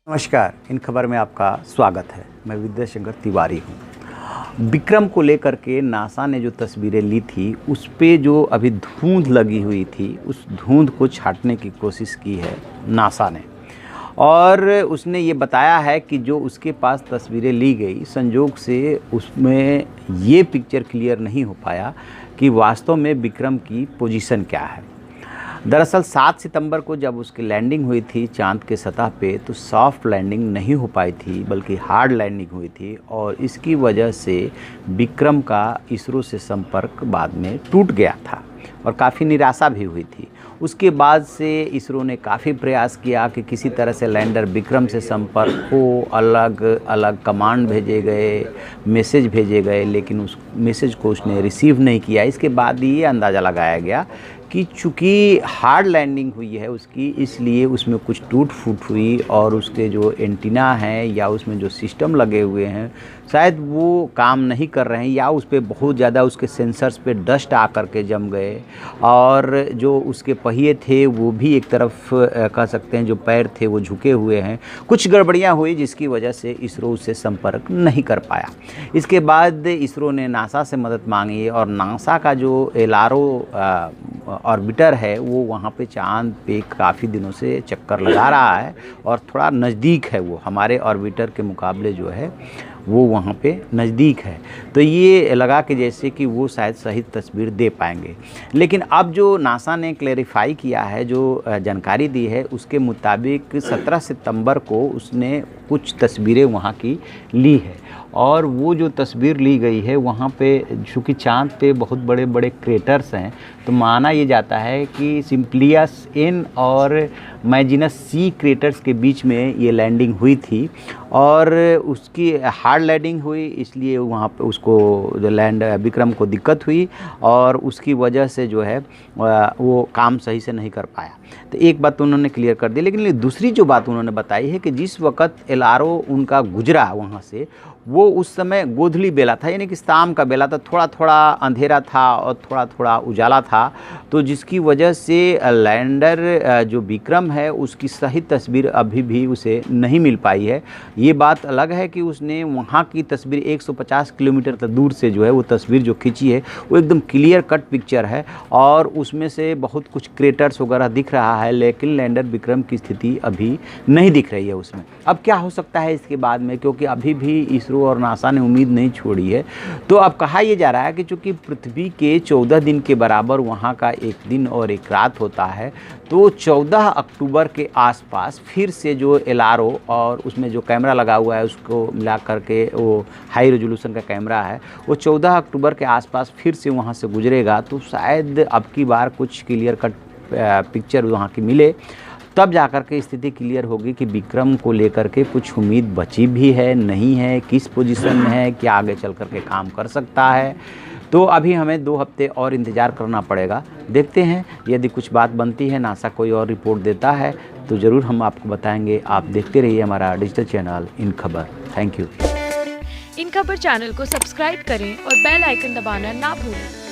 नमस्कार, इन खबर में आपका स्वागत है। मैं विद्याशंकर तिवारी हूँ। विक्रम को लेकर के नासा ने जो तस्वीरें ली थी उस पे जो अभी धुंध लगी हुई थी, उस धुंध को छांटने की कोशिश की है नासा ने। और उसने ये बताया है कि जो उसके पास तस्वीरें ली गई, संजोग से उसमें ये पिक्चर क्लियर नहीं हो पाया कि वास्तव में विक्रम की पोजीशन क्या है। दरअसल 7 सितंबर को जब उसकी लैंडिंग हुई थी चांद के सतह पे, तो सॉफ्ट लैंडिंग नहीं हो पाई थी बल्कि हार्ड लैंडिंग हुई थी, और इसकी वजह से विक्रम का इसरो से संपर्क बाद में टूट गया था और काफ़ी निराशा भी हुई थी। उसके बाद से इसरो ने काफ़ी प्रयास किया कि किसी तरह से लैंडर विक्रम से संपर्क हो, अलग अलग कमांड भेजे गए, मैसेज भेजे गए, लेकिन उस मैसेज को उसने रिसीव नहीं किया। इसके बाद ये अंदाज़ा लगाया गया कि चूँकि हार्ड लैंडिंग हुई है उसकी, इसलिए उसमें कुछ टूट फूट हुई और उसके जो एंटीना हैं या उसमें जो सिस्टम लगे हुए हैं शायद वो काम नहीं कर रहे हैं, या उस पर बहुत ज़्यादा उसके सेंसर्स पे डस्ट आ कर के जम गए, और जो उसके पहिए थे वो भी एक तरफ कह सकते हैं जो पैर थे वो झुके हुए हैं। कुछ गड़बड़ियाँ हुई जिसकी वजह से इसरो उससे संपर्क नहीं कर पाया। इसके बाद इसरो ने नासा से मदद मांगी, और नासा का जो LRO ऑर्बिटर है वो वहाँ पे चांद पे काफ़ी दिनों से चक्कर लगा रहा है, और थोड़ा नज़दीक है वो हमारे ऑर्बिटर के मुकाबले जो है वो वहाँ पे नज़दीक है। तो ये लगा कि जैसे कि वो शायद सही तस्वीर दे पाएंगे। लेकिन अब जो नासा ने क्लैरिफाई किया है, जो जानकारी दी है, उसके मुताबिक 17 सितंबर को उसने कुछ तस्वीरें वहाँ की ली है, और वो जो तस्वीर ली गई है वहाँ पे चूँकि चाँद पे बहुत बड़े बड़े क्रेटर्स हैं, तो माना ये जाता है कि सिम्प्लियस एन और मैजिनस सी क्रेटर्स के बीच में ये लैंडिंग हुई थी, और उसकी हार्ड लैंडिंग हुई, इसलिए वहाँ पे उसको जो विक्रम को दिक्कत हुई, और उसकी वजह से जो है वो काम सही से नहीं कर पाया। तो एक बात तो उन्होंने क्लियर कर दी, लेकिन दूसरी जो बात उन्होंने बताई है कि जिस वक्त LRO उनका गुजरा वहाँ से, वो उस समय गोधूली बेला था, यानी कि शाम का बेला था, थोड़ा थोड़ा अंधेरा था और थोड़ा थोड़ा उजाला था, तो जिसकी वजह से लैंडर जो विक्रम है उसकी सही तस्वीर अभी भी उसे नहीं मिल पाई है। ये बात अलग है कि उसने वहाँ की तस्वीर 150 किलोमीटर तक दूर से जो है वो तस्वीर जो खींची है वो एकदम क्लियर कट पिक्चर है, और उसमें से बहुत कुछ क्रेटर्स वगैरह दिख रहा है, लेकिन लैंडर विक्रम की स्थिति अभी नहीं दिख रही है उसमें। अब क्या हो सकता है इसके बाद में, क्योंकि अभी भी इसरो और नासा ने उम्मीद नहीं छोड़ी है। तो अब कहा यह जा रहा है कि चूँकि पृथ्वी के 14 दिन के बराबर वहाँ का एक दिन और एक रात होता है, तो 14 अक्टूबर के आसपास फिर से जो LRO और उसमें जो कैमरा लगा हुआ है उसको मिला करके वो हाई रेजोल्यूशन का कैमरा है, वो 14 अक्टूबर के आसपास फिर से वहाँ से गुजरेगा, तो शायद अब की बार कुछ क्लियर कट पिक्चर वहाँ की मिले, तब जाकर के स्थिति क्लियर होगी कि विक्रम को लेकर के कुछ उम्मीद बची भी है, नहीं है, किस पोजीशन में है, क्या आगे चल कर के काम कर सकता है। तो अभी हमें 2 हफ्ते और इंतज़ार करना पड़ेगा। देखते हैं यदि कुछ बात बनती है, नासा कोई और रिपोर्ट देता है तो ज़रूर हम आपको बताएंगे। आप देखते रहिए हमारा डिजिटल चैनल इन खबर। Thank you. इन खबर चैनल को सब्सक्राइब करें और बेल आइकन दबाना ना भूलें।